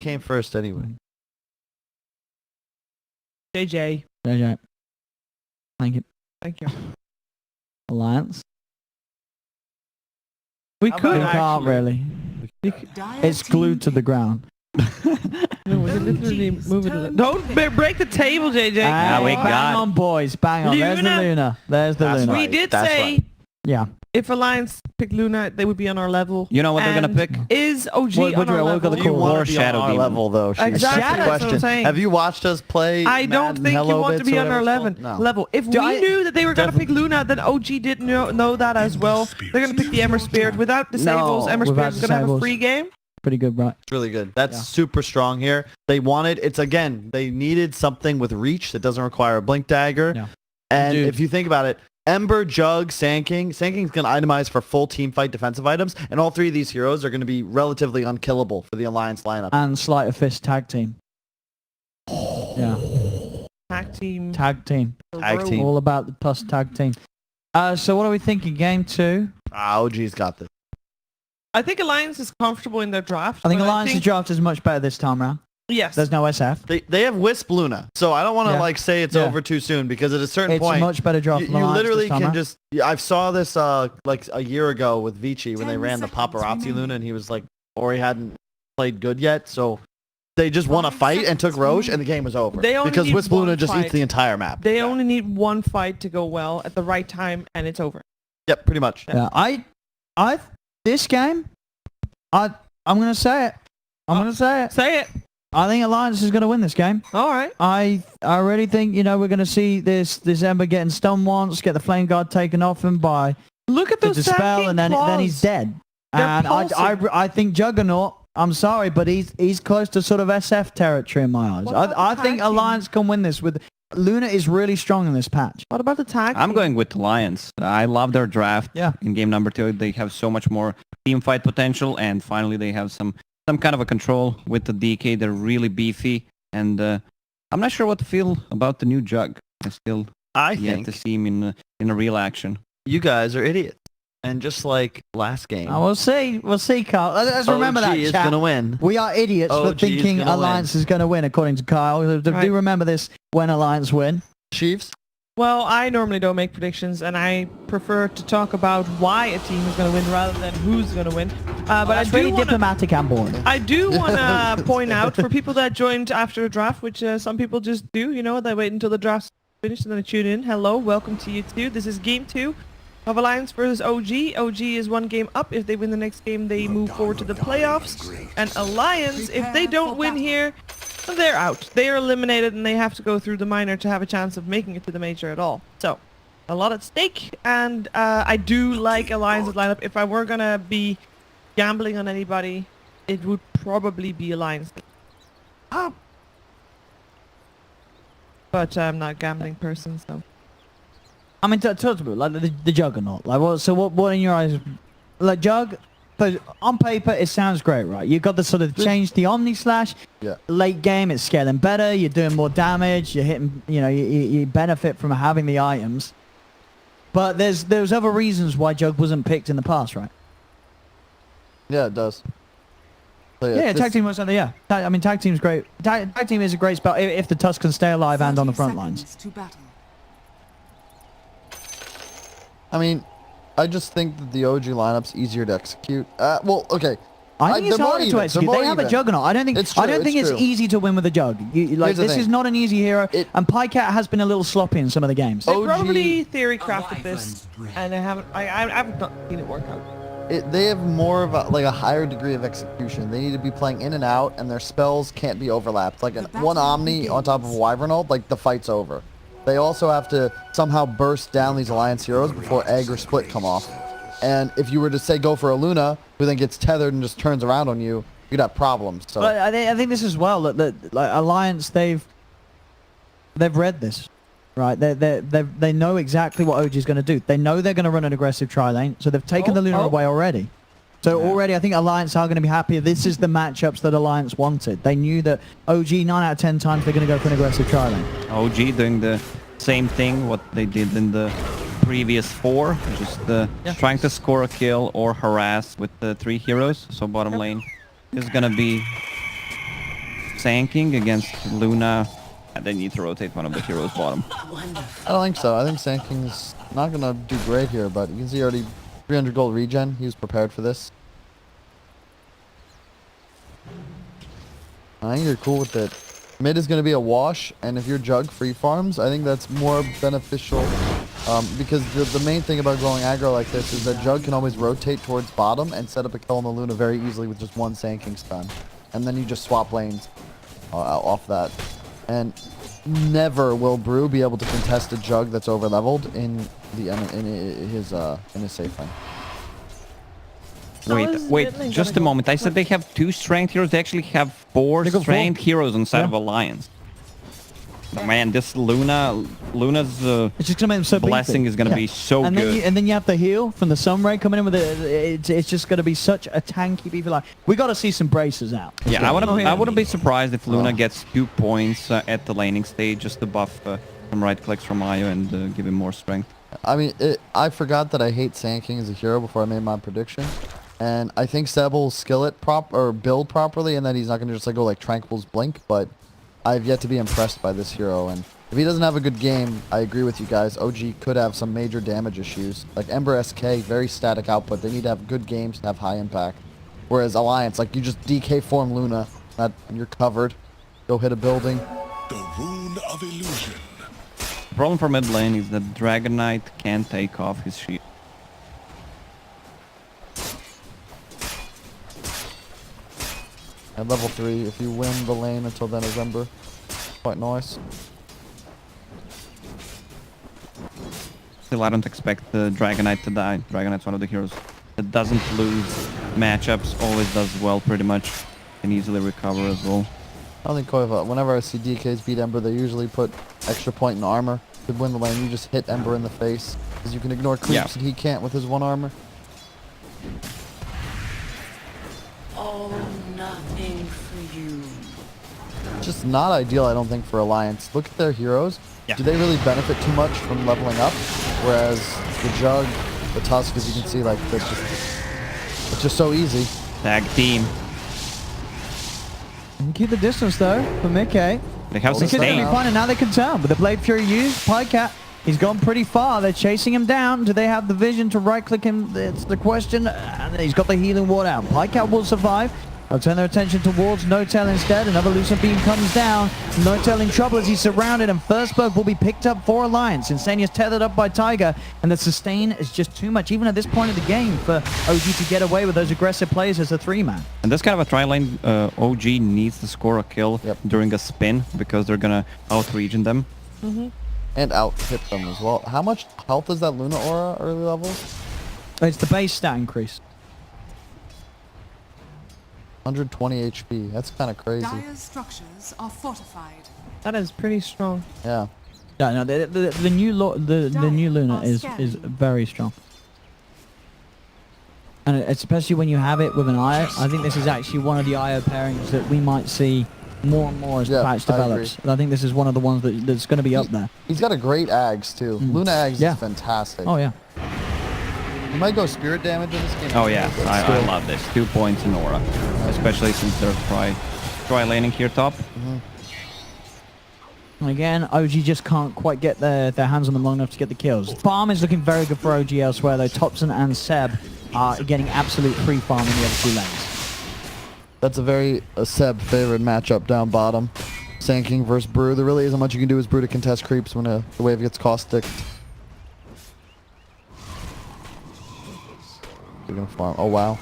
came first anyway. JJ. JJ. Thank you. Thank you. Alliance. We How could We about can't actually. really. It's glued to the ground. No, we could literally move it. Don't break the table, JJ. Yeah, we Bang got- on, boys. Bang on. There's the Luna. Luna. There's the That's Luna. We right. did That's say right. Yeah. if Alliance picked Luna, they would be on our level. You know what they're gonna And pick? Is OG What- on our what- what level? the You cool want Or to be on Shadow our Demon. level, though. Sheesh. Exactly, That's the that's what I'm question. saying. Have you watched us play? I don't Madden think you Hello want to Bits be or on our whatever it's level. called? No. Level. If Do we I- knew that they were going to pick Luna, then OG didn't know that as well. They're going to pick the Ember Spirit without disables. No, Ember without Spirit is going to have a disables. free game. Pretty good, right? It's really good. That's Yeah. super strong here. They wanted, it's again, they needed something with reach that doesn't require a blink dagger. Yeah. And Dude. if you think about it, Ember, Jug, Sand King. Sand King's going to itemize for full team fight defensive items, and all three of these heroes are going to be relatively unkillable for the Alliance lineup. And Sleight of Fist tag team. Yeah. Tag team. Tag team. Tag team. All about the plus tag team. So what are we thinking? Game 2? OG's got this. I think Alliance is comfortable in their draft. I think but Alliance's draft is much better this time around. Yes. There's no SF. They have Wisp Luna, so I don't want to Yeah. like say it's Yeah. over too soon, because at a certain It's point, a much better draft you, than you Alliance literally this time can round. just. I saw this like a year ago with Vici when they ran the paparazzi Luna, and he was like, or he hadn't played good yet, so they just won a fight and took Roche, and the game was over. They only because need Wisp Luna one just fight. eats the entire map. They only need one fight to go well at the right time, and it's over. Yep, pretty much. Yeah, this game, I'm gonna say it. I'm gonna say it. Say it. I think Alliance is gonna win this game. All right. I really think we're gonna see this Ember getting stunned once, get the Flame Guard taken off him by Look at the those dispel, stacking and then he's claws. dead. They're And pulsing. I think Juggernaut. I'm sorry, but he's close to sort of SF territory in my eyes. What about I the think tag team? Alliance can win this. With Luna is really strong in this patch. What about the tag? I'm team? going with Alliance. I love their draft. Yeah. In game number 2, they have so much more team fight potential, and finally they have some kind of a control with the DK. They're really beefy, and I'm not sure what to feel about the new Jug. I still I yet think to see him in a real action. you guys are idiots, and just like last game, We'll see, Carl. Let's remember that. OG is chat. gonna win. We are idiots for OG is thinking gonna Alliance is going to win, according to Kyle. Right. Do remember this when Alliance win. Chiefs. Well, I normally don't make predictions, and I prefer to talk about why a team is going to win rather than who's going to win. But I That's do really wanna, diplomatic and boring. I do want to point out for people that joined after the draft, which some people just do, they wait until the draft's finished and then they tune in. Hello, welcome to you too. This is game 2 of Alliance versus OG. OG is one game up. If they win the next game, they move forward to the playoffs. And Alliance, if they don't win here, they're out. They are eliminated, and they have to go through the minor to have a chance of making it to the major at all. So, a lot at stake, and I do like Alliance's lineup. If I were gonna be gambling on anybody, it would probably be Alliance. But I'm not a gambling person, so. I mean, talk to me like the Juggernaut. Like, what in your eyes? Like Jug, but on paper it sounds great, right? You've got the sort of change the Omni Slash. Yeah. Late game, it's scaling better. You're doing more damage. You're hitting. You benefit from having the items. But there's other reasons why Jug wasn't picked in the past, right? Yeah, it does. So, Yeah, this- tag team was something. Yeah, tag team's great. Tag team is a great spell if the Tusk can stay alive and on the front lines. I mean, I just think that the OG lineup's easier to execute. Well, okay. I think it's they're more harder to even. execute. They're They more have a even. Juggernaut. I don't think It's true, it's true. easy to win with a Jug. Here's the This thing. is not an easy hero, and Pycat has been a little sloppy in some of the games. They OG probably theory crafted this, and I haven't not seen it work out. They have more of a higher degree of execution. They need to be playing in and out, and their spells can't be overlapped. Like one Omni on top of a Wyvern ult, like the fight's over. They also have to somehow burst down these Alliance heroes before Egg or Split come off. And if you were to say go for a Luna, who then gets tethered and just turns around on you, you'd have problems. So But I think this as well. That like Alliance, they've read this, right? They know exactly what OG is going to do. They know they're going to run an aggressive tri lane, so they've taken the Luna away already. So already, I think Alliance are going to be happy. This is the matchups that Alliance wanted. They knew that OG 9 out of 10 times they're going to go for an aggressive tri lane. OG doing the same thing what they did in the previous 4, just trying to score a kill or harass with the 3 heroes. So bottom lane is gonna be Sanking against Luna. And they need to rotate one of the heroes bottom. I don't think so. I think Sanking's not gonna do great here, but you can see already 300 gold regen. He was prepared for this. I think you're cool with it. Mid is going to be a wash, and if your Jug free farms, I think that's more beneficial. Because the main thing about going aggro like this is that Jug can always rotate towards bottom and set up a kill on the Luna very easily with just one Sanking stun. And then you just swap lanes off that. And never will Brew be able to contest a Jug that's over leveled in his safe lane. Wait, just a moment. I said they have 2 strength heroes. They actually have 4 strength heroes inside of Alliance. Man, this Luna's it's just gonna make them so blessing beefy. is gonna be so and good. Then you have the heal from the Sunray coming in with it. It's just gonna be such a tanky beefy line. We got to see some braces out. Yeah, I wouldn't be surprised if Luna gets 2 points at the laning stage just to buff some right clicks from Ayo and give him more strength. I mean, I forgot that I hate Sanking as a hero before I made my prediction. And I think Seb will skill it build properly, and that he's not going to just like go like Tranquil's Blink, but I've yet to be impressed by this hero. And if he doesn't have a good game, I agree with you guys. OG could have some major damage issues. Like Ember SK, very static output. They need to have good games to have high impact. Whereas Alliance, like you just DK form Luna, and you're covered. Go hit a building. The Rune of Illusion. The problem for mid lane is that Dragon Knight can't take off his shield. At level 3, if you win the lane until then is Ember. Quite nice. Still, I don't expect the Dragon Knight to die. Dragon Knight's one of the heroes that doesn't lose matchups, always does well pretty much, can easily recover as well. I don't think Koiva, whenever I see DKs beat Ember, they usually put extra point in armor. To win the lane, you just hit Ember in the face. Because you can ignore creeps and he can't with his 1 armor. Oh, nothing for you. Just not ideal, I don't think, for Alliance. Look at their heroes. Yeah. Do they really benefit too much from leveling up? Whereas the Jug, the Tusk, as you can see, like, it's just so easy. Tag team. And keep the distance though for Mickey. They have They could be sustain. fine, and now they can turn. With the Blade Fury used, Pycat, he's gone pretty far. They're chasing him down. Do they have the vision to right-click him? It's the question. And he's got the healing ward out. Pycat will survive. They'll turn their attention towards No-Tail instead. Another Lucent Beam comes down. No-Tail in trouble as he's surrounded, and first blood will be picked up for Alliance. Insania's tethered up by Tiger, and the sustain is just too much, even at this point of the game, for OG to get away with those aggressive plays as a 3-man. And this kind of a tri-lane, OG needs to score a kill during a spin because they're gonna out-regen them. And out-hit them as well. How much health is that Luna Aura early levels? It's the base stat increase. 120 HP. That's kind of crazy. Dire's structures are fortified. That is pretty strong. Yeah. No, the new new Luna is very strong, and especially when you have it with an IO. I think this is actually one of the IO pairings that we might see more and more as the patch develops. I think this is one of the ones that's going to be up there. He's got a great Ags too. Luna Ags is fantastic. Oh yeah. You might go spirit damage in this game. Oh yeah, I love this. 2 points in aura, especially since they're try laning here top. Again, OG just can't quite get their hands on them long enough to get the kills. Farm is looking very good for OG elsewhere though. Thompson and Seb are getting absolute free farm in the other 2 lanes. That's a very Seb favorite matchup down bottom. Sanking versus Brew. There really isn't much you can do as Brew to contest creeps when the wave gets caustic. They're gonna farm. Oh wow.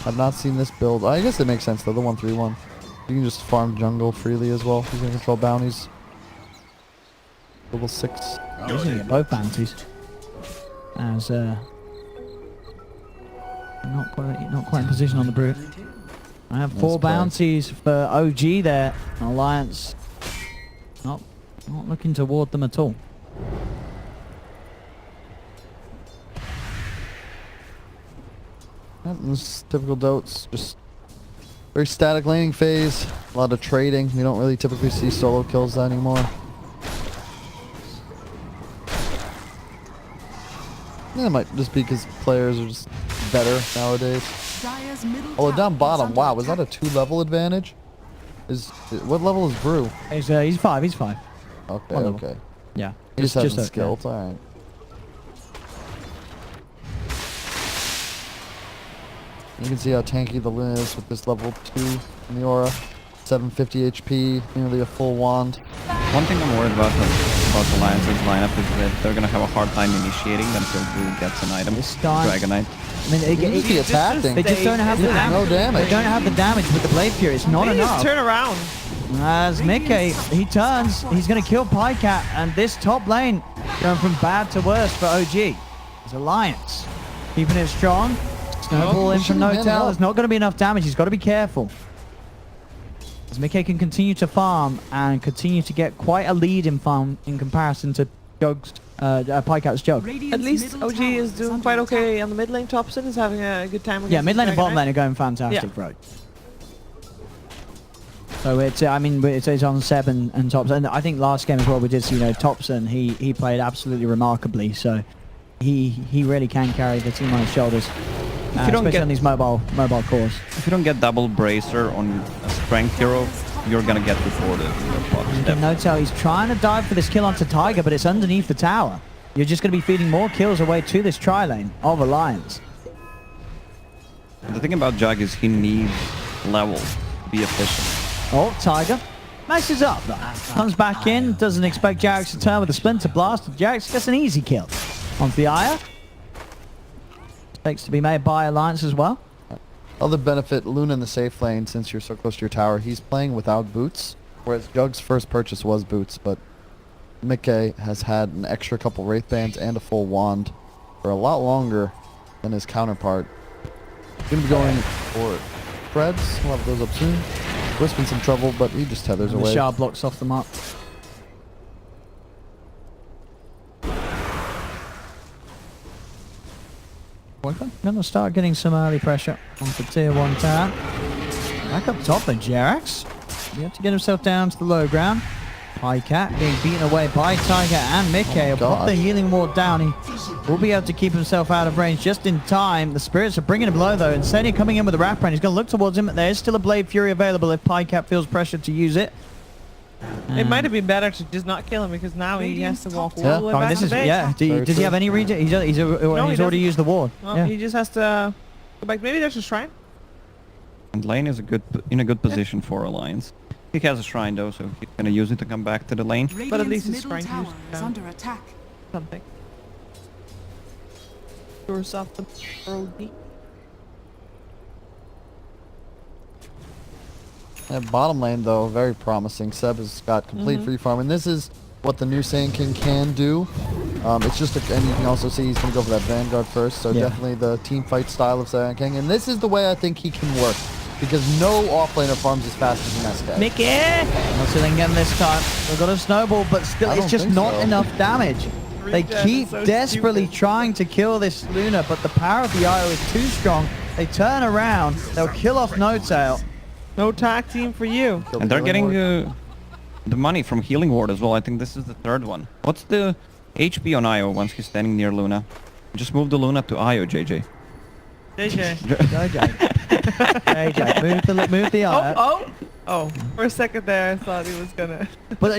I've not seen this build. I guess it makes sense though, the 1-3-1. You can just farm jungle freely as well. He's gonna control bounties. Level 6. He's gonna get both bounties. As not quite in position on the Brute. I have 4 bounties for OG there. Alliance not looking to ward them at all. This typical Dotes, just very static laning phase, a lot of trading. We don't really typically see solo kills anymore. Yeah, it might just be because players are just better nowadays. Although down bottom, wow, was that a 2-level advantage? What level is Brew? He's 5. He's 5. Okay, One level. okay. Yeah. He just hasn't yeah. skilled. All right. You can see how tanky the Luna is with this level 2 in the aura. 750 HP, nearly a full wand. One thing I'm worried about the Alliance's lineup is that they're gonna have a hard time initiating until Drew gets an item. This time- Dragonite. I mean, He needs to be attacking. they just don't have the damage. No damage. They don't have the damage with the Blade Fury. It's not Maybe enough. just turn around. As Mickey, he turns, he's going to kill Pycat, and this top lane going from bad to worse for OG. It's Alliance. Keeping it strong. Snowball in from pushing him No-Tail. up. There's not going to be enough damage. He's got to be careful. As Mickey can continue to farm and continue to get quite a lead in farm in comparison to Pycat's Jug. At least OG is doing quite okay on the mid lane. Topson is having a good time. Yeah, against mid lane and bottom Dragonite. lane are going fantastic, Yeah. right? So it's, I mean, it's on Seb and Topson. And I think last game as well we did see, Topson, he played absolutely remarkably. So he really can carry the team on his shoulders, If you don't especially get on these mobile cores. if you don't get double bracer on a strength hero, you're gonna get reported. You can No-Tail, he's trying to dive for this kill onto Tiger, but it's underneath the tower. You're just going to be feeding more kills away to this tri-lane of Alliance. The thing about Jug is he needs level to be efficient. Oh, Tiger messes up. Comes back in, doesn't expect Jax to turn with a Splinter Blast. Jax gets an easy kill onto the Aya. Mistakes to be made by Alliance as well. Other benefit, Luna in the safe lane, since you're so close to your tower, he's playing without boots, whereas Jug's first purchase was boots, but Mickey has had an extra couple Wraith Bands and a full wand for a lot longer than his counterpart. He's going to be going for Freds. We'll have those up soon. Wisp in some trouble, but he just tethers And the away. Shard blocks off the mark. Going to start getting some early pressure onto tier 1 tower. Back up top then, Jerax. You have to get himself down to the low ground. Pycat being beaten away by Tiger and Mickey. Oh my Put the gosh. healing ward down. He will be able to keep himself out of range just in time. The spirits are bringing him low though. And Senia coming in with a wrap around. He's going to look towards him. There is still a Blade Fury available if Pycat feels pressured to use it. It might have been better to just not kill him because now he has to walk all Yeah. the way I mean, back this to is, base. yeah. Very Does he true. have any regen? He's already doesn't. used the ward. Well, Yeah. he just has to go back. Maybe there's a shrine. And lane is in a good position for Alliance. He has a shrine though, so he's gonna use it to come back to the lane. But at least Radiant's it's middle trying to tower use is under attack. something. Doors off the road. Bottom lane, though, very promising. Seb has got complete free farm, and this is what the new Saiyan King can do. It's just, and you can also see he's going to go for that Vanguard first, so Yeah. definitely the team fight style of Saiyan King. And this is the way I think he can work, because no offlaner farms as fast as an SK. Mickey! Not seeing again this time. They've got a snowball, but still, I it's don't just think not so. enough damage. They Regen keep is so desperately stupid. trying to kill this Luna, but the power of the IO is too strong. They turn around, they'll kill off No-Tail. No tag team for you. Kill And the they're getting healing ward. the money from Healing Ward as well. I think this is the third one. What's the HP on Io once he's standing near Luna? Just move the Luna to Io, JJ. JJ. JJ, move the IO. Oh. For a second there, I thought he was gonna. But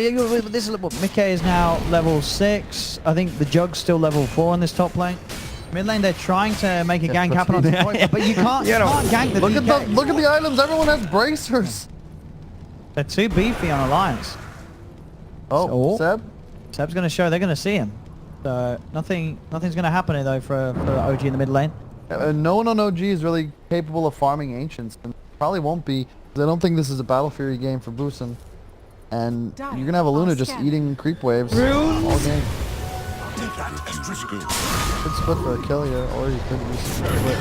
this is what Mickey is now level 6. I think the Jug's still level 4 on this top lane. Mid lane, they're trying to make a gank happen on the point, but you can't gank the Look DK. at the items. Everyone has bracers. They're too beefy on Alliance. Oh, Oh. Seb. Seb's going to show they're going to see him. So nothing's going to happen here though for OG in the mid lane. No one on OG is really capable of farming Ancients, and probably won't be. 'Cause I don't think this is a Battle Fury game for Boosin. And you're going to have a Luna just eating creep waves all game. Could split for a kill here, or you could just split.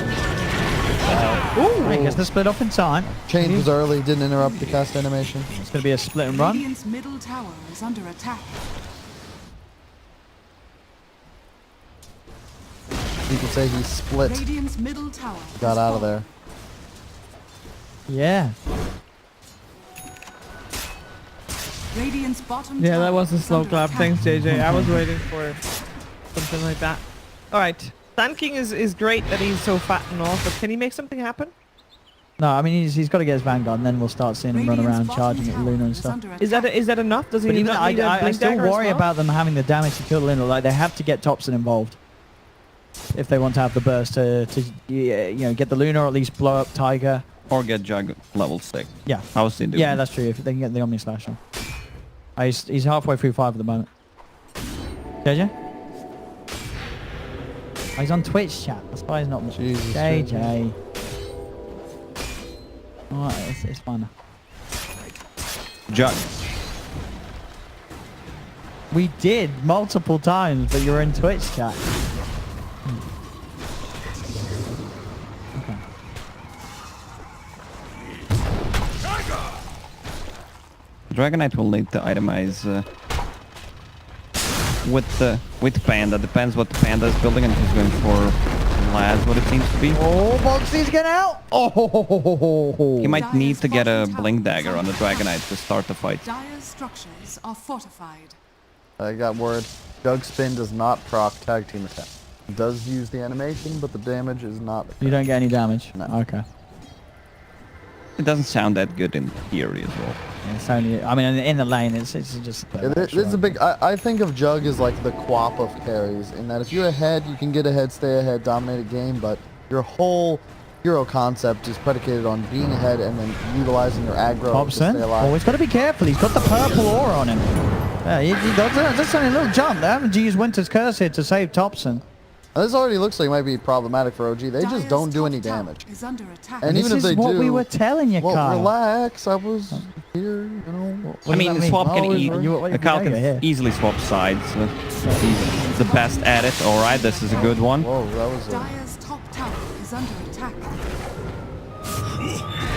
Ooh, he gets the split off in time. Change was early, didn't interrupt the cast animation. It's going to be a split and run. Radiant's middle tower is under attack. You could say he split, Radiant's middle tower got has out of fallen. there. Yeah. Radiant's bottom Yeah, tower that was a is slow under clap. attack. Thanks, JJ. I was waiting for something like that. All right. Sand King is great that he's so fat and all, but can he make something happen? No, I mean he's got to get his Vanguard, and then we'll start seeing him run around charging at Luna and stuff. Is that enough? Does he But even not need a I blink still dagger as worry well? about them having the damage to kill Luna. Like they have to get Thompson involved if they want to have the burst to you know, get the Luna or at least blow up Tiger. Or get Jug level 6. Yeah. I was thinking. Yeah, that's true. If they can get the Omni Slash on. He's halfway through 5 at the moment. JJ? Oh, he's on Twitch chat. That's why he's not. Jesus, JJ. Alright, it's fine. Jug. We did multiple times, but you're in Twitch chat. Okay. Dragonite will need to itemize with Panda. Depends what the Panda is building, and he's going for Laz, what it seems to be. Oh, Boxy's getting out! Oh! He might need to get a Blink Dagger on the Dragonite to start the fight. Dire's structures are fortified. I got word. Jug Spin does not proc tag team attack. It does use the animation, but the damage is not. You don't get any damage? No. Okay. It doesn't sound that good in theory as well. Yeah, it's only, I mean, in the lane, it's just... It's a big. I think of Jug as like the Quap of carries, in that if you're ahead, you can get ahead, stay ahead, dominate a game, but your whole hero concept is predicated on being ahead and then utilizing your aggro to Thompson? stay alive. Oh, he's got to be careful. He's got the purple aura on him. Yeah, that's only a little jump. They haven't used Winter's Curse here to save Thompson. Now, this already looks like it might be problematic for OG. They just Dire's don't do top any tower damage. is under attack. And This even if is they what do, we were telling you, well, Kyle. relax. I was here, you know. I mean, swap can Kyle here. can easily swap sides. He's the best at it. All right, this is a good one. Whoa, that was a... Dire's top tower is under attack.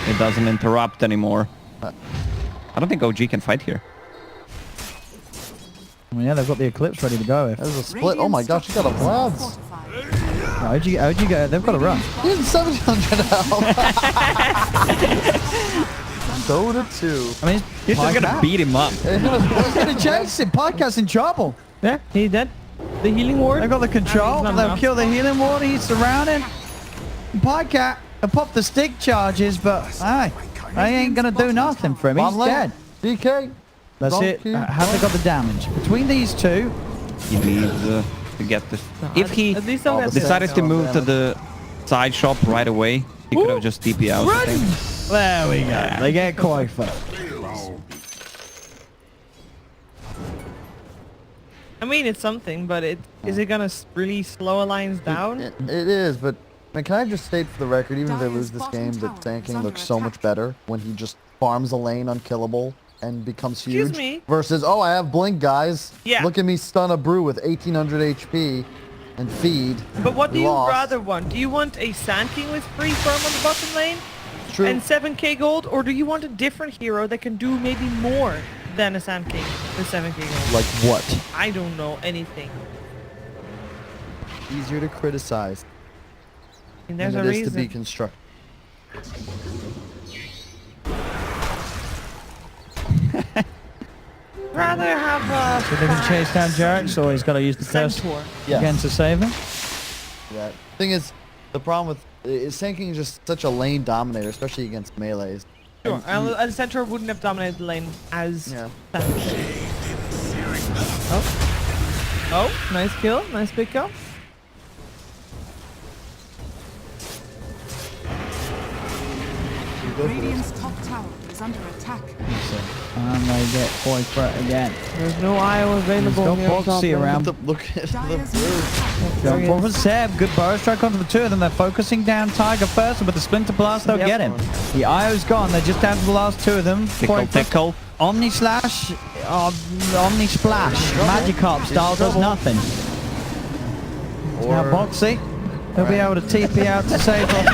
It doesn't interrupt anymore. I don't think OG can fight here. I mean, yeah, they've got the Eclipse ready to go. If That was a split. Oh my gosh, you got a Vlad's. OG go, they've got to run. He's 700 health. Dota 2. I mean, You're just gonna beat him up. He's going to chase him. Podcast's in trouble. Yeah, he's dead. The healing ward. They've got the control. not They'll enough. kill the healing ward. He's surrounded. Podcat will pop the stick charges, but hey, they ain't going to do nothing for him. He's Bottom dead. lane. DK. That's it. Donkey. Have they got the damage? Between these two, He needs to get this. If he At least they'll get decided to Oh, move to damn the side shop right away, he could have just TP out. I think. there we go. They get Koifa. I mean, it's something, but is it gonna really slow Alliance down? It is, but man, can I just state for the record, even if they Dire's lose this bottom game, tower that is tanking under looks so much attack. better when he just farms a lane unkillable and becomes huge. Excuse me? Versus, oh, I have blink, guys. Yeah. Look at me stun a brew with 1800 HP and feed. But what do We you lost. rather want? Do you want a Sand King with free farm on the bottom lane True. and 7k gold, or do you want a different hero that can do maybe more than a Sand King with 7k gold? Like what? I don't know anything. Easier to criticize And than there's it a is to be reason. constructive. Rather have So they can chase down Jarek, or he's got to use the curse Centaur. Yes. again to save him. Yeah. Thing is, the problem with Sanking is just such a lane dominator, especially against melees. Sure, and Centaur wouldn't have dominated the lane as Yeah. Sand King. Oh, nice kill, nice pick up. Radiant's top tower is under attack. And they get Koifa again. There's no IO available. He's got here on top Boxy lane. around. Look at the Dire's brew. middle tower Going forward for Seb. Good burrow strike onto the two of them. They're focusing down Tiger first, but the Splinter Blast they'll Yep. get him. The IO's gone. They're just down to the last two of them. Tickle, Koifa. tickle. Omni Slash, Omni Splash, Magikarp style does nothing. Now Boxy, he'll be able to TP out to save off.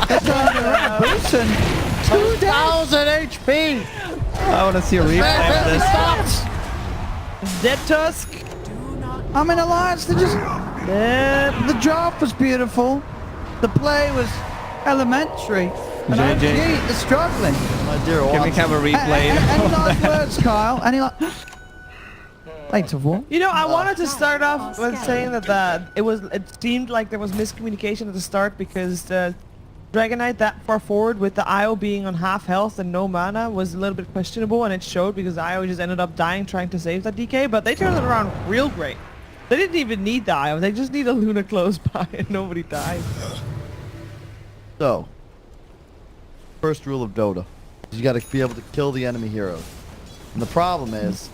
They're turning around. Boosten, 2,000 HP. I want to see a replay of this. Dead Tusk. I'm in Alliance. They just the draft was beautiful. The play was elementary. And JJ. OG, they're struggling. My dear Can we Watson. have a replay? Any last words, Kyle? Any like? Late of war. You know, I wanted to start off with saying that it seemed like there was miscommunication at the start because Dragon Knight that far forward with the IO being on half health and no mana was a little bit questionable, and it showed because IO just ended up dying trying to save that DK, but they turned it around real great. They didn't even need the IO, they just need a Luna close by and nobody died. So, first rule of Dota is you got to be able to kill the enemy heroes. And the problem is,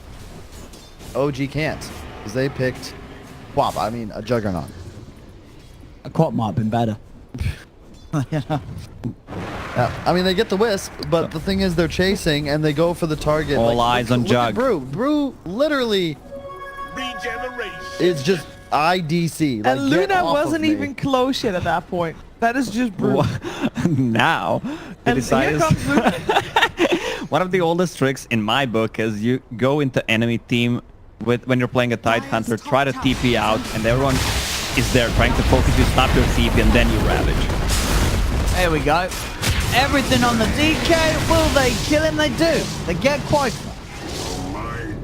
OG can't, because they picked a Juggernaut. A quad might have been better. Yeah, I mean, they get the Wisp, but the thing is they're chasing and they go for the target. All eyes on look Jug. at Brew. Brew literally is just IDC. Like, And get Luna off of wasn't me. even close yet at that point. That is just brutal. Now, they And decided. here comes Luna. One of the oldest tricks in my book is you go into enemy team when you're playing a Tide Hunter, try to TP out, and everyone is there trying to focus you, stop your TP, and then you ravage. There we go. Everything on the DK. Will they kill him? They do. They get quite.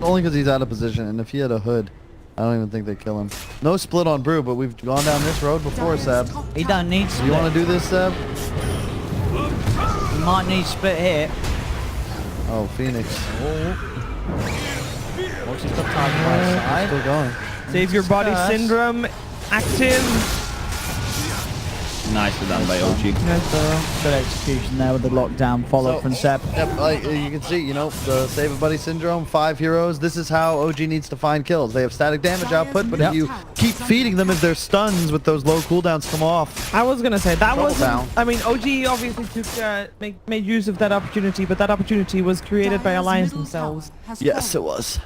Only because he's out of position, and if he had a hood, I don't even think they kill him. No split on Brew, but we've gone down this road before, Seb. He don't need Do split. you want to do this, Seb? He might need split here. Oh, Phoenix. Watch his target by his side. Still going. Save your body First. syndrome active. Nicely done by OG. Good execution there with the lockdown follow from Seb. Yep, like you can see, you know, the Save a Buddy syndrome, 5 heroes. This is how OG needs to find kills. They have static damage output, but if you keep feeding them as their stuns with those low cooldowns come off. I was gonna say that Trouble wasn't. down. I mean, OG obviously took made use of that opportunity, but that opportunity was created by Alliance themselves. Yes, it was.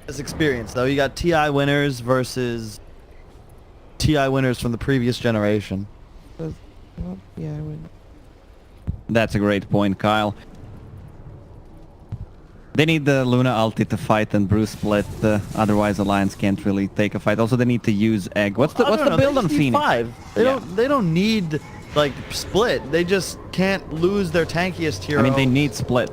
This experience, though, you got TI winners versus TI winners from the previous generation. Yeah, I win. That's a great point, Kyle. They need the Luna ulti to fight and Bruce split, otherwise Alliance can't really take a fight. Also, they need to use Egg. What's the build on Phoenix? 5. They don't need like split. They just can't lose their tankiest hero. I mean, they need split.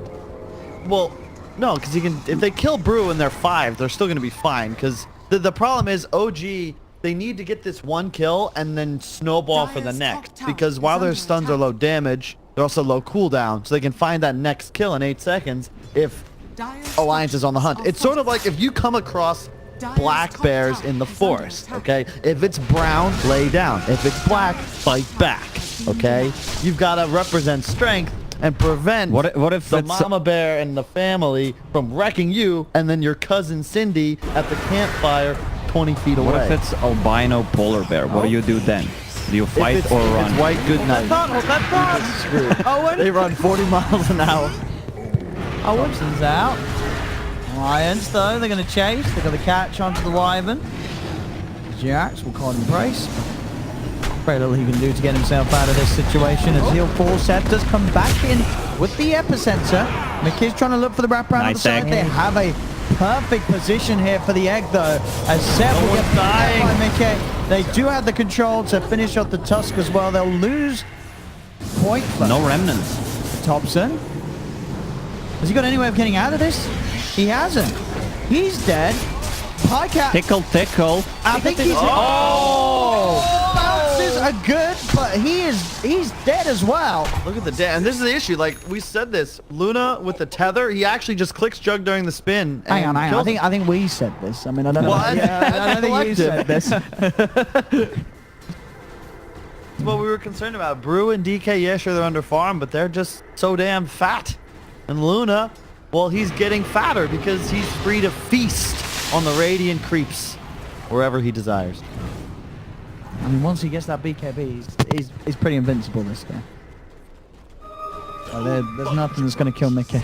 Well, no, because if they kill Brew and they're 5, they're still gonna be fine. Because the problem is OG. They need to get this one kill and then snowball for the next. Because while their stuns are low damage, they're also low cooldown. So they can find that next kill in 8 seconds if Alliance is on the hunt. It's sort of like if you come across black bears in the forest, okay? If it's brown, lay down. If it's black, fight back, okay? You've got to represent strength and prevent What if the it's mama bear and the family from wrecking you and then your cousin Cindy at the campfire 20 feet away. What if it's albino polar bear? What do you do then? Do you fight If or it's run? white good night. Hold that thought. Screwed. Owen. They run 40 miles an hour. Owen's out. Lions, though, they're going to chase. They're going to catch onto the Wyvern. Jax will call him brace. Very little he can do to get himself out of this situation as he'll force Seb does come back in with the epicenter. Mickey's trying to look for the wraparound on the Nice side. egg. They have a perfect position here for the egg, though, as Seb will get dying by Mickey. They do have the control to finish off the Tusk as well. They'll lose point for No remnants. Thompson. Has he got any way of getting out of this? He hasn't. He's dead. Pycat. Tickle. I think he's... Bounces are good, but he's dead as well. Look at the dead. And this is the issue. Like, we said this. Luna with the tether, he actually just clicks Jug during the spin. Hang on. kills him. I think we said this. I mean, I don't know. Well, I I don't think you said this. That's what we were concerned about. Brew and DK, yeah, sure, they're under farm, but they're just so damn fat. And Luna, well, he's getting fatter because he's free to feast on the Radiant creeps wherever he desires. I mean, once he gets that BKB, he's pretty invincible, this guy. So there's nothing that's going to kill Mickey.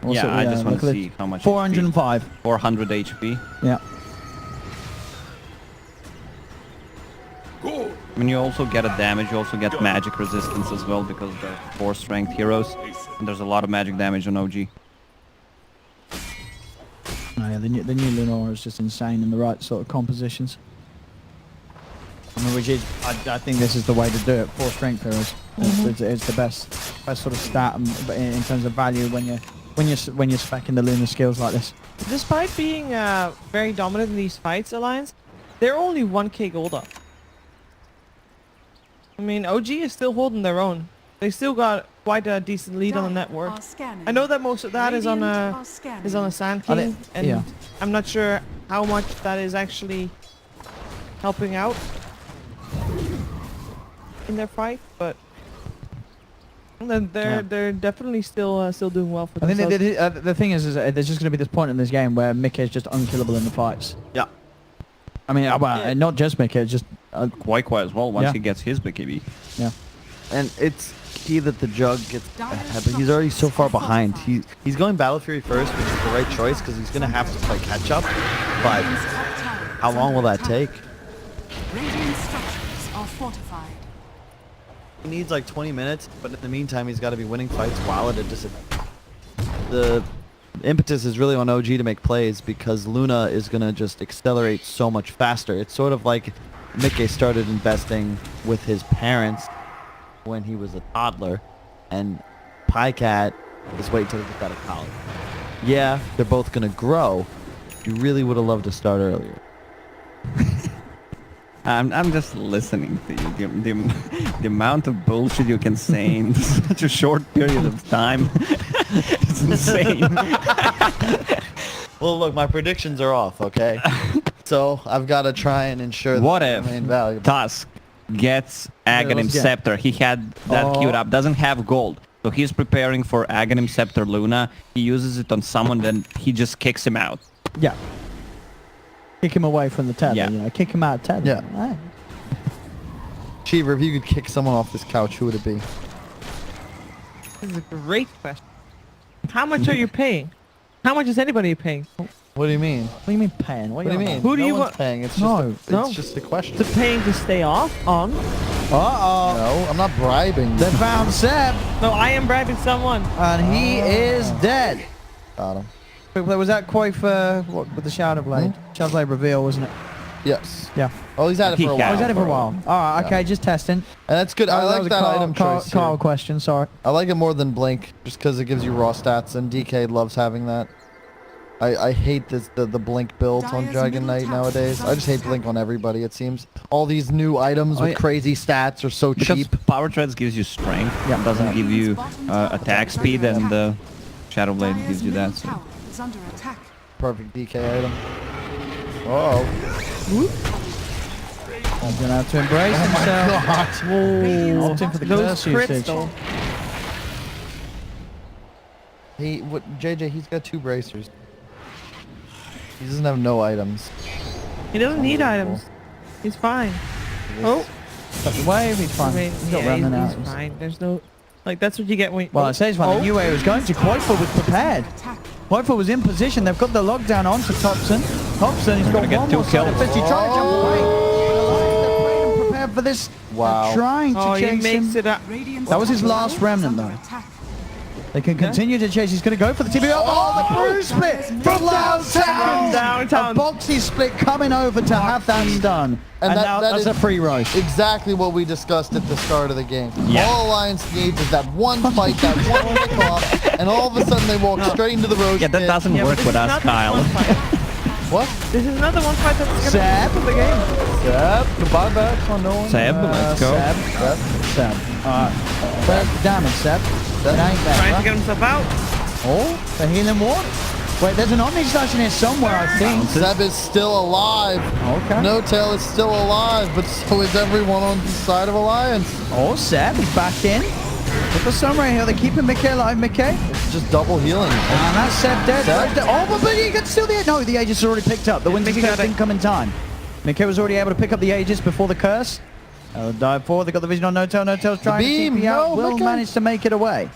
Also, Yeah, I just want look to at see how much. 405. 400 HP. Yeah. I mean, you also get a damage, you also get magic resistance as well because they're 4 strength heroes. And there's a lot of magic damage on OG. Oh, yeah, the new Lenora is just insane in the right sort of compositions. I mean, which is, I think this is the way to do it. 4 strength heroes. It's the best sort of stat in terms of value when you're speccing the Luna skills like this. Despite being very dominant in these fights, Alliance, they're only 1k gold up. I mean, OG is still holding their own. They still got quite a decent lead on the network. I know that most of that is on a Sand Oh, King, and yeah. I'm not sure how much that is actually helping out in their fight, but they're definitely still doing well for I think themselves. the thing is there's just going to be this point in this game where Mickey is just unkillable in the fights. Yeah. I mean, well, not just Mickey, just Quite as well once Yeah. he gets his BKB. yeah. And it's key that the Jug gets ahead, but he's already so far behind. He's going Battle Fury first, which is the right choice because he's going to have to play catch up. But how long will that take? Radiant structures are fortified. He needs like 20 minutes, but in the meantime, he's got to be winning fights while at a disadvantage. The impetus is really on OG to make plays because Luna is going to just accelerate so much faster. It's sort of like Mickey started investing with his parents when he was a toddler, and Pycat is waiting till he gets out of college. Yeah, they're both going to grow. You really would have loved to start earlier. I'm just listening to you. The amount of bullshit you can say in such a short period of time. It's insane. Well, look, my predictions are off, okay? So I've got to try and ensure that What they if remain valuable. Tusk gets Aghanim let's get- Scepter? He had that Oh. queued up. Doesn't have gold. So he's preparing for Aghanim Scepter Luna. He uses it on someone, then he just kicks him out. Yeah. Kick him away from the tether, Yeah. you know. Kick him out of tether. Yeah. Right. Cheever, if you could kick someone off this couch, who would it be? This is a great question. How much are you paying? How much is anybody paying? What do you mean? What do you mean paying? What do you on mean? about? Who do no you one's want- paying. It's just No, no. it's just a question. To paying to stay off on? Uh-oh. No, I'm not bribing you. They found Seb, No, I am bribing someone. and he is dead. Got him. Was that quite for what with the Shadow Blade? Shadow Blade reveal, wasn't it? Yes. Yeah. Oh, he's had it He for a got I while. was at it for a while. All right, okay, Yeah. just testing. And that's good. I Oh, like was a that Carl, item choice here. Carl question, sorry. I like it more than Blink, just because it gives you raw stats, and DK loves having that. I hate the Blink build on Dyer's Dragon middle Knight tower nowadays. is I just hate under Blink on everybody, it seems. All these new items Oh, with yeah. crazy stats are so Because cheap. Power Treads gives you strength. Yeah. It doesn't Yeah. give you attack speed, and the Shadow Blade Dyer's gives you middle that. So. tower is under attack. Perfect DK item. Uh-oh. He's gonna have to embrace himself. Radiant's Opting for the Those curse crits usage. though. JJ, he's got 2 bracers. He doesn't have no items. He doesn't need items. He's fine. Oh, Cut the wave, he's I fine. mean, He's got yeah, remnant he's items. fine. There's no, like, that's what you get when. Well, it says when the new way was going to. Koifa was prepared. Attack. Koifa was in position. They've got the lockdown onto Thompson. Thompson, he's got gonna get one 2 more side kills. of 50. Trying to jump away. But Alliance, they're played and prepared for this. Wow. They're trying to Oh, he chase makes him. it up. Radiant's That was his top last tower is remnant, under though. attack. They can continue to chase. He's going to go for the TB. Oh, the bruise split from downtown. downtown. A boxy split coming over to have that done. And that- now that that's is- a free roast. Exactly what we discussed at the start of the game. Yeah. All Alliance needs is that one fight, that one kickoff, and all of a sudden they walk straight into the road. Yeah, that doesn't Yeah, but work this with is us, not Kyle. one fight. What? This is another one fight that's gonna Seb. be the game. Seb, goodbye back on no one. Seb, let's go. Seb. Seb. Seb. Alright. Where's the damage, Seb? That ain't Trying that, to right? get himself out. Oh, the healing ward. Wait, there's an Omni Slash in here somewhere, I think. Seb is still alive. Okay. No Tail is still alive, but so is everyone on the side of Alliance. Oh, Seb, he's back in. Look for Samurai here. They're keeping Mickey alive, Mickey. And It's just double healing. that's Seb dead. Seb? Oh, but he can steal the... No, the Aegis is already picked up. The Winter's Mickey Curse got it. didn't come in time. Mickey was already able to pick up the Aegis before the curse. Dive forward. They got the vision on No Tail. No Tail's trying beam, to TP out. no, Will Mickey. manage to make it away.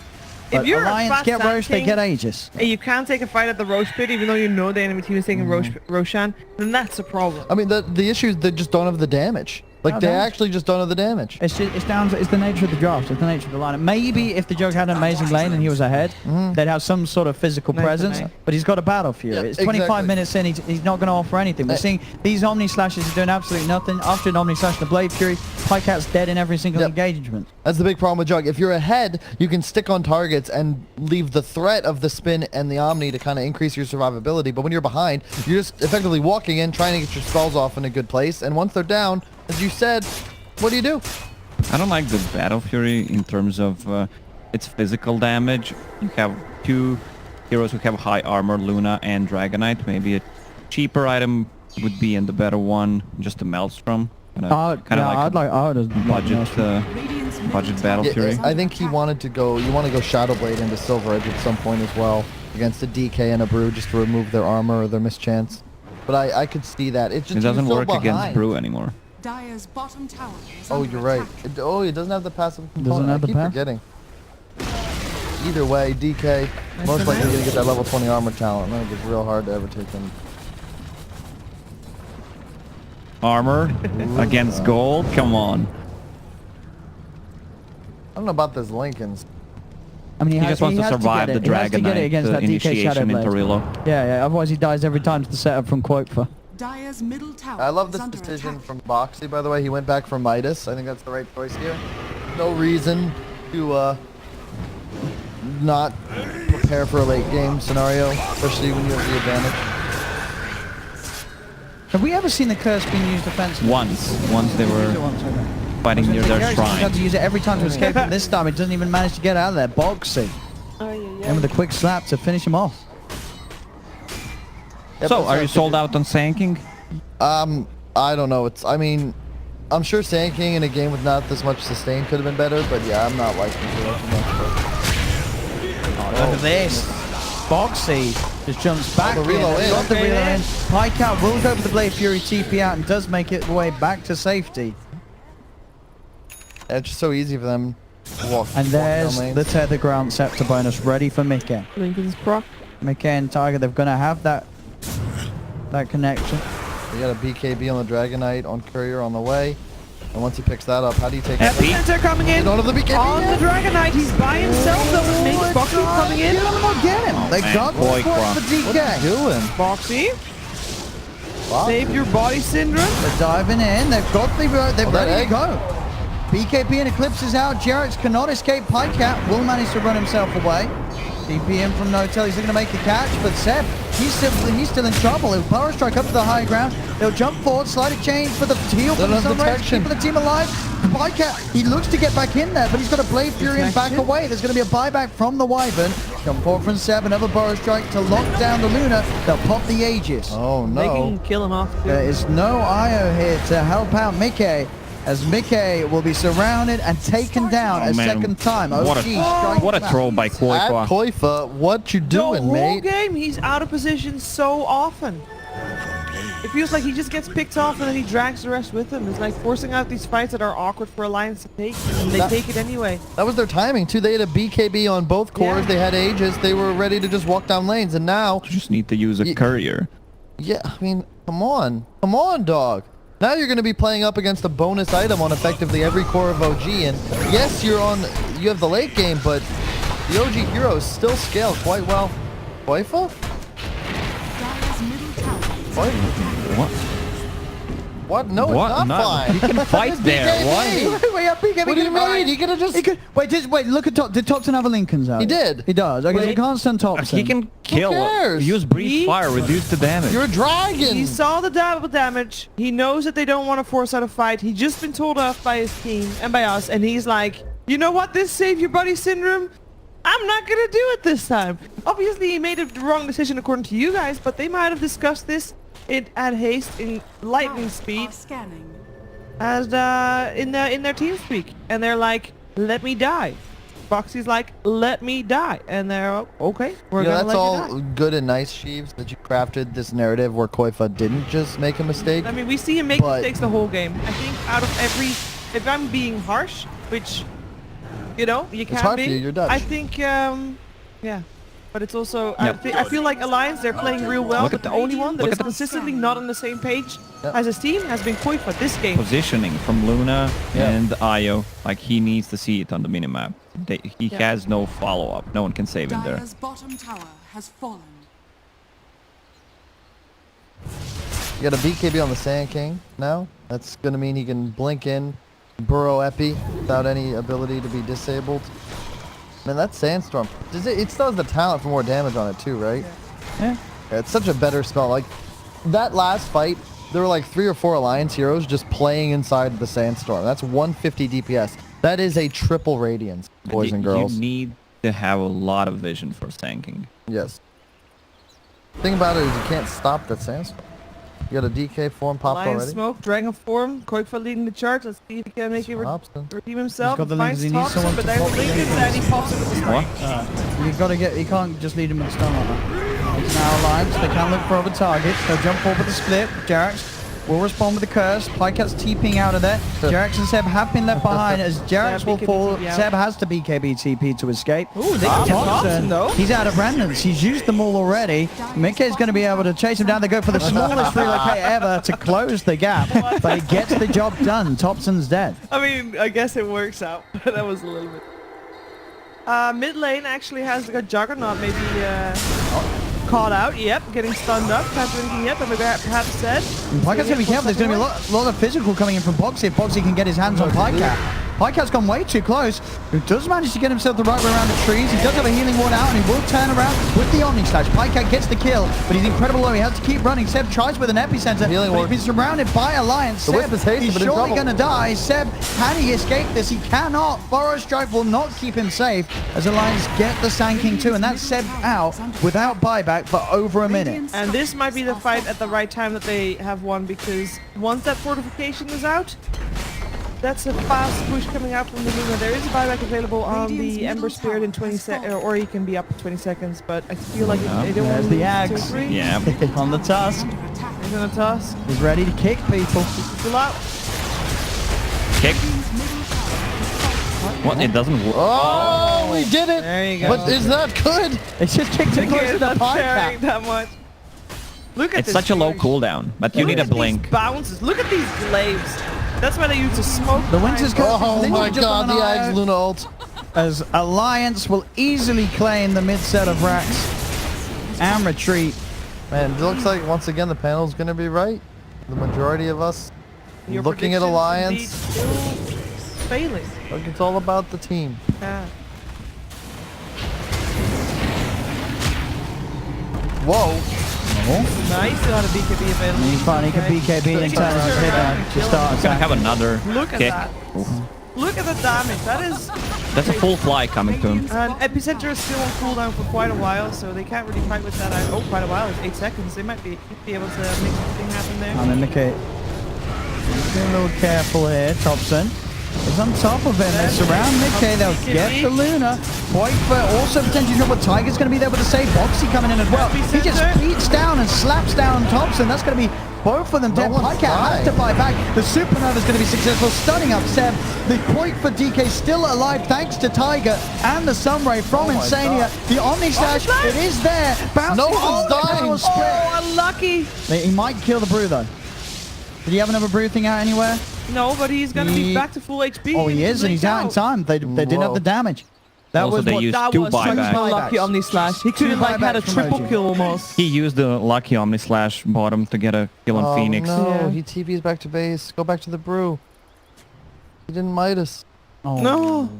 But If you're a Alliance fast get Sand Roche, they King, get Aegis. and you can't take a fight at the Roche pit, even though you know the enemy team is taking Roshan, then that's a problem. I mean, the issue is they just don't have the damage. Like, No they damage. actually just don't have the damage. It's down to, it's the nature of the draft. It's the nature of the lineup. Maybe if the Jug had an amazing lane and he was ahead, they'd have some sort of physical Nice presence. lane. But he's got a battle fury. Yeah, It's 25 exactly. minutes in. He's not going to offer anything. We're seeing these Omni Slashes are doing absolutely nothing. After an Omni Slash, the Blade Fury, Pycat's dead in every single Yep. engagement. That's the big problem with Jug. If you're ahead, you can stick on targets and leave the threat of the spin and the Omni to kind of increase your survivability. But when you're behind, you're just effectively walking in, trying to get your spells off in a good place. And once they're down, as you said, what do? I don't like the Battle Fury in terms of its physical damage. You have two heroes who have high armor, Luna and Dragonite. Maybe a cheaper item would be in the better one, just a Maelstrom. Kind of I'd like budget budget Battle Fury. Yeah, I think he wanted to go. You want to go Shadow Blade into Silver Edge at some point as well against a DK and a Brew just to remove their armor or their mischance. But I could see that. It just It doesn't work behind. against Brew anymore. Dire's bottom tower is Oh, under you're right. attack. It doesn't have the passive Doesn't component. have the I keep pass? forgetting. Either way, DK most likely going to get that level 20 armor talent. I think it's real hard to ever take him. Armor against gold? Come on. I don't know about this Lincoln's. I mean, He just wants to has survive get the it. He has to get it Dragonite against that DK initiation Shadow into Blade. Rilo. Yeah, otherwise he dies every time to the setup from Quotefa. Dire's middle tower I love is this under decision attack. from Boxy, by the way. He went back for Midas. I think that's the right choice here. No reason to not prepare for a late game scenario, especially when you have the advantage. Have we ever seen the curse being used offensively? Once they Used it were once, okay. fighting near their Garrett's shrine. had to use it every time to escape, and this time it doesn't even manage to get out of there. Boxy. And with a quick slap to finish him off. Yeah, So, but are you sold out on Sanking? I don't know. I mean, I'm sure Sand in a game with not this much sustain could have been better, but yeah, I'm not liking it too much. Look at this. Boxy just jumps back the reload in. Got the Okay, reload in. then. Pike out will go for the Blade Fury TP out and does make it way back to safety. It's just so easy for them to walk. And there's walk down the lanes. Tether Ground Scepter bonus ready for Mickey. Lincoln's proc. Mickey and Tiger, they're going to have that connection. You got a BKB on the Dragonite on Courier on the way. And once he picks that up, how do you take it? Epicenter coming in. You don't have the BKB On yet? the Dragonite. He's by himself though. Makes Boxy coming in. Get him or get him. They man, got the boy, spot Croc. for DK. Doing? Boxy. Wow. Save your body syndrome. They're diving in. They've got the they're Oh, that ready to egg. go. BKB and Eclipse is out. Jarrett's cannot escape. Pycat will manage to run himself away. DPM from No-Tail. He's going to make a catch, but Seb, he's still in trouble. He'll power strike up to the high ground. They'll jump forward, slight exchange for the heal from the Don't have Sunrise, detection. keeping the team alive. Pycat, he looks to get back in there, but he's got a Blade Fury and back Detection. away. There's going to be a buyback from the Wyvern. Jump forward from Seb, another power strike to lock down the Luna. They'll pop the Aegis. Oh They no. can kill him off too. There is no IO here to help out Mickey, as Mickey will be surrounded and taken down a man, second time. what a- OG striking What a back. throw by At Koifa. Koifa, what you The doing, whole mate? game, he's out of position so often. It feels like he just gets picked off and then he drags the rest with him. It's like forcing out these fights that are awkward for Alliance to take, and they That- take it anyway. That was their timing too. They had a BKB on both cores. Yeah. They had Aegis. They were ready to just walk down lanes. And now, You just need to use a courier. yeah, I mean, come on, dog. Now you're going to be playing up against a bonus item on effectively every core of OG. And yes, you have the late game, but the OG heroes still scale quite well. Koifa? Dire's middle tower is What? under attack. What? What? No, What? it's not No, fine. he can fight It's there. BKB. What? Wait, BKB What do you can- mean? He could have just... He could, wait, look at Top. Did Topton have a Lincoln's out? He did. He does. Okay, so Wait. we can't stun Topton. He can kill. cares? Use breathe He- fire, reduce the damage. You're a dragon. He saw the double damage. He knows that they don't want to force out a fight. He just been told off by his team and by us, and he's like, you know what? This save your buddy syndrome. I'm not gonna do it this time. Obviously, he made a wrong decision according to you guys, but they might have discussed this at haste in lightning Towers speed are scanning. as in their team speak, and they're like, "Let me die." Boxy's like, "Let me die," and they're okay. We're You know, gonna that's let all you die. good and nice, Sheaves, that you crafted this narrative where Koifa didn't just make a mistake. I mean, we see him make But- mistakes the whole game. I think out of every, if I'm being harsh, which, you know, you can't hard be. for you, you're Dutch. I think, yeah. But it's also, I feel like Alliance, they're playing real well, Look but at the only one that look is at the- consistently not on the same page Yep. as his team has been Koifa this game. Positioning from Luna Yeah. and Io, like he needs to see it on the minimap. He Yeah. has no follow-up. No one can save him there. Dire's bottom tower has fallen. You got a BKB on the Sand King now. That's going to mean he can blink in, burrow Epi without any ability to be disabled. Man, that Sandstorm, it still has the talent for more damage on it too, right? Yeah. Yeah, it's such a better spell. Like, that last fight there were like 3 or 4 Alliance heroes just playing inside the Sandstorm. That's 150 DPS. That is a triple Radiance, boys and girls. You need to have a lot of vision for tanking. Yes. The thing about it is you can't stop that Sandstorm. You got a DK form popped Lion already. Smoke, Dragon Form, Koikfa leading the charge. Let's see if he can make it Thompson. redeem himself. He's got the Finds Lincolns, he needs Thompson, someone but to then pop the Lincoln Lincolns. and he pops it with the What? strike. You gotta get. You can't just lead him with stun like that. It's now Alliance. They can look for other targets. They'll jump forward with the split. Jerax will respond with the curse. Pykat's TPing out of there. Jerax and Seb have been left behind as Jerax Seb will BKB fall. TP out. Seb has to BKB TP to escape. Ooh, they can get Thompson Thompson, though. he's out of remnants. He's used them all already. Mickey's going to be able to chase him down. They go for the smallest relocate ever to close the gap, but he gets the job done. Thompson's dead. I mean, I guess it works out, but that was a little bit. Mid lane actually has like a Juggernaut maybe caught out. Yep, getting stunned up. Can't do anything yet, but maybe perhaps said. Pykat's going to be careful. There's going to be a lot of physical coming in from Boxy if Boxy can get his hands on Pykat. Pykat's gone way too close. He does manage to get himself the right way around the trees. He does have a healing ward out, and he will turn around with the Omni Slash. Pykat gets the kill, but he's incredible low. He has to keep running. Seb tries with an epicenter, Healing but ward. he's been surrounded by Alliance. The Seb, Wisp is hasty, he's but in surely trouble. going to die. Seb, can he escape this? He cannot. Burrow Strike will not keep him safe as Alliance get the Sand King too, and that's Seb out without buyback for over a minute. And this might be the fight at the right time that they have won, because once that fortification is out, that's a fast push coming out from the Luna. There is a buyback available on the Ember Spirit in 20 seconds, or he can be up to 20 seconds, but I feel like they don't want There's to the lose axe. 2-3. Yeah. On the tusk. He's gonna toss. He's ready to kick people. Pull out. Kick. What? It doesn't work. Oh, we did it! There you go. But is that good? It's just kicked it close to It's the not carrying Pykat. that much. Look at It's this such a low charge. cooldown, but you Look need a at these blink. bounces. Look at these glaives. That's why they use the smoke. The Winter's Curse. Oh my god, the Ags Luna ult. As Alliance will easily claim the mid set of racks and retreat. Man, it looks like once again the panel's gonna be right. The majority of us Your looking at predictions Alliance. indeed still failing. Look, it's all about the team. Yeah. Whoa. Nice. A lot of BKB available. He's fine. He can BKB and turn his head down to start It's gonna have attacking. another Look at kick. that. Look at the damage. That is. That's a full fly coming to him. And Epicenter is still on cooldown for quite a while, so they can't really fight with that. Oh, quite a while. It's 8 seconds. They might be able to make something happen there. I'm in the kit. Being a little careful here. Thompson is on top of him. They surround Nikkei. They'll get the Luna. Koikfa also potentially trouble. Tiger's going to be there with the save. Boxy coming in as well. He just beats down and slaps down Thompson. That's going to be both of them dead. one's Pykat has died. to buy back. The Supernova is going to be successful, stunning up Seb. The point for DK still alive thanks to Tiger and the Sunray from Oh my Insania. God. The Omni Slash, it is there. Bouncing No one's all dying. around split. Oh, unlucky. He might kill the Brew though. Did he have another Brew thing out anywhere? No, but he's gonna be back to full HP. Oh, he is, and he's out in time. They didn't have the damage. That Also, was they what used That two was such buybacks. a lucky Omni Slash. He could have like had a buybacks from triple OG. kill almost. He used the lucky Omni Slash bottom to get a kill on Oh Phoenix. no, Yeah. he TP's back to base. Go back to the brew. He didn't Midas. Oh. No,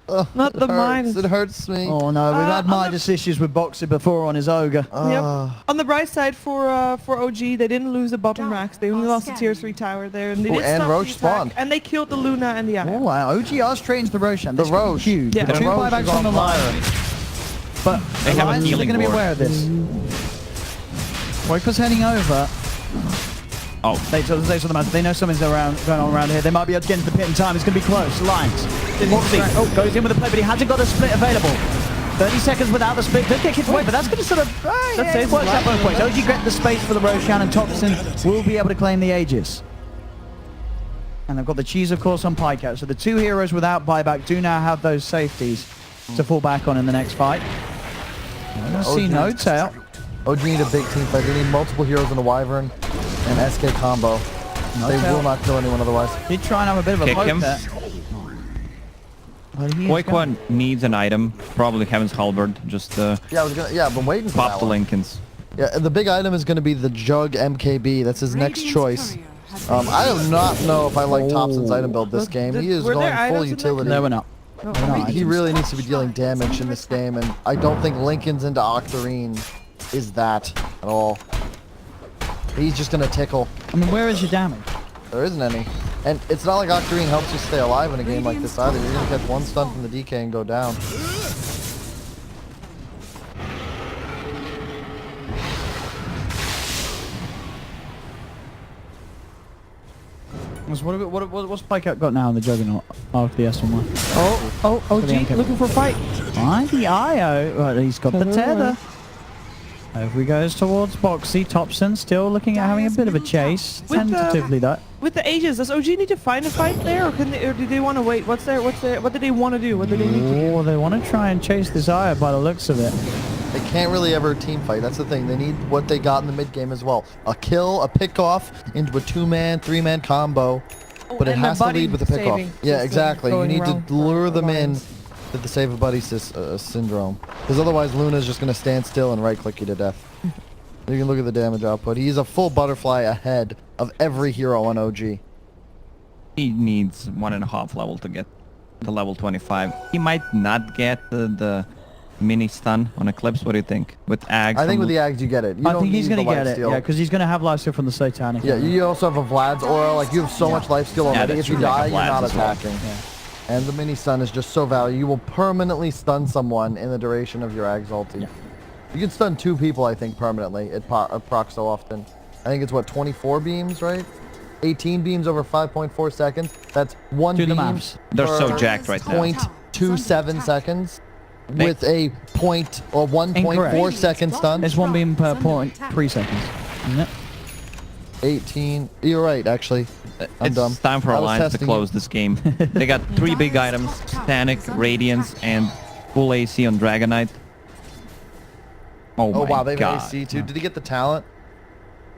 Ugh, Not it the hurts. Midas. It hurts me. Oh no, we've had on the- Midas issues with Boxer before on his Ogre. On the bright side for OG, they didn't lose the bottom racks. They only lost the tier 3 tower there, and they Oh, did and stop Roche the attack, spawned. and they killed the Luna and the Oh Aya. wow, OG are straight into the Roshan. This The could be Roche. huge. Yeah. The The two Roche buybacks is on the on line. But They have a Alliance are healing going to be ward. aware of this. Woiker's heading over. Oh, They told the match. They know something's going on around here. They might be able to get into the pit in time. It's going to be close. Alliance. Oh, goes in with the play, but he hasn't got a split available. 30 seconds without the split. Does get kicked away, but that's going to sort of... That's it works out both ways. OG get the space for the Roshan, and Thompson will be able to claim the Aegis. And they've got the cheese, of course, on Pykat. So the two heroes without buyback do now have those safeties to fall back on in the next fight. I don't see no tail. OG need a big team fight. They need multiple heroes in a Wyvern and SK combo. No They tail. will not kill anyone otherwise. Did try and have a bit of a Kick poke him. there. But he is Quake going- One needs an item. Probably Heaven's Halberd. Just I've been waiting for pop that the one. Lincolns. Yeah, the big item is going to be the Jug MKB. That's his next choice. I do not know if I like Thompson's item build this game. He is Were there going full items in there? utility. No, we're not. Oh, No, He really needs to be dealing damage in this game, and I don't think Lincoln's into Octarine is that at all. He's just gonna tickle. I mean, where is your damage? There isn't any. And it's not like Octarine helps you stay alive in a game like this either. You're gonna catch one stun from the DK and go down. What's Pikeout got now in the Juggernaut after the S1? Oh, For the OG, MK. looking for a fight. Right, the IO. Right, he's got the tether. Over he goes towards Boxy. Thompson still looking at having a bit of a chase. With the- Tentatively, that. With the Aegis, does OG need to find a fight there, or do they want to wait? What do they want to do? What do they need to do? Oh, they want to try and chase this IO by the looks of it. They can't really ever team fight. That's the thing. They need what they got in the mid game as well. A kill, a pick off into a 2-man, 3-man combo. But it and the has to buddy lead with a pick off. saving Yeah, system exactly. You going need to around lure for them in alliance. to the save a buddy syndrome. Because otherwise Luna's just going to stand still and right click you to death. You can look at the damage output. He's a full butterfly ahead of every hero on OG. He needs 1.5 level to get to level 25. He might not get the mini stun on Eclipse. What do you think? With Ags? I think from- with the Ags you get it. You I don't think he's need going the to get it. lifesteal. Yeah, because he's going to have lifesteal from the Satanic. Yeah, you also have a Vlad's aura. Like, you have so much life steal already. that's If you true, like die, a you're not Vlad's as well. attacking. And the mini stun is just so valuable. You will permanently stun someone in the duration of your Ag's ulti. Yeah. You can stun 2 people, I think, permanently. It procs so often. I think it's, what, 24 beams, right? 18 beams over 5.4 seconds. That's 1 Do the beam maths. They're so per jacked right now. 0.27 seconds with a point or 1.4 Incorrect. second stun. There's 1 beam per point, 3 seconds. Isn't it? 18. You're right, actually. I'm It's dumb. time for I was Alliance to testing close this game. They got 3 big items: Static, Radiance, and full AC on Dragonite. Oh Oh my wow, they have god. AC too. Did he get the talent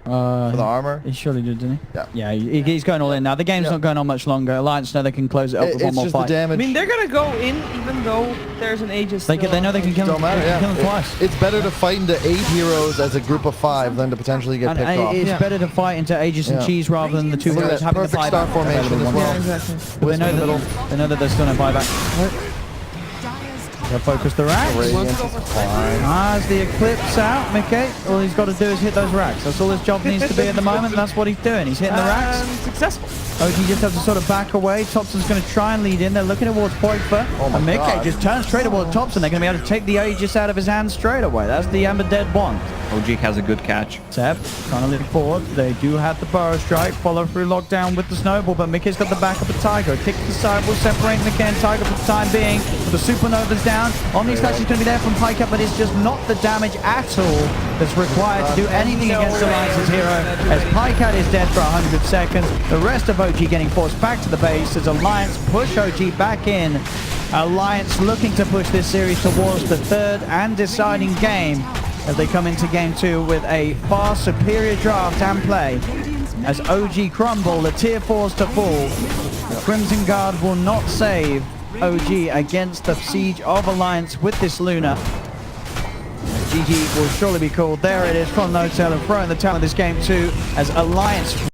for the armor? He surely did, didn't he? Yeah. Yeah, he's going all in now. The game's Yeah. not going on much longer. Alliance know they can close it up with one It's more just the fight. I damage. mean, they're gonna go in even though there's an Aegis. They still know they can kill Don't him, matter. they can Yeah, kill him twice. it's better to fight into 8 heroes as a group of 5 than to potentially get And picked off. it's Yeah. better to fight into Aegis and Yeah. Cheese rather than the 2 Look at heroes that having the perfect buyback star formation available as one. well. Yeah, exactly. But they know that there's still no buyback. They'll focus the racks. Radiance is fine. As the Eclipse out, Mickey, all he's got to do is hit those racks. That's all his job needs to be at the moment, and that's what he's doing. He's hitting the racks. Successful. OG just has to sort of back away. Thompson's going to try and lead in. They're looking towards Poifer. Oh my And Mickey God. just turns straight towards Thompson. They're going to be able to take the Aegis out of his hands straight away. That's the Amber Dead Bond. OG has a good catch. Seb trying to lead forward. They do have the Burrow Strike. Follow through lockdown with the Snowball, but Mickey's got the backup of Tiger. Kick to the side will separate Mickey and Tiger for the time being. The Supernova's down. Omni Slash is going to be there from Pike up, but it's just not the damage at all that's required to do anything against Alliance's hero, as Pikeout is dead for 100 seconds. The rest of OG getting forced back to the base as Alliance push OG back in. Alliance looking to push this series towards the 3rd and deciding game as they come into game 2 with a far superior draft and play. As OG crumble, the tier 4s to fall. The Crimson Guard will not save OG against the siege of Alliance with this Luna. GG will surely be called. There it is from No Tail and throwing the towel in this game 2 as Alliance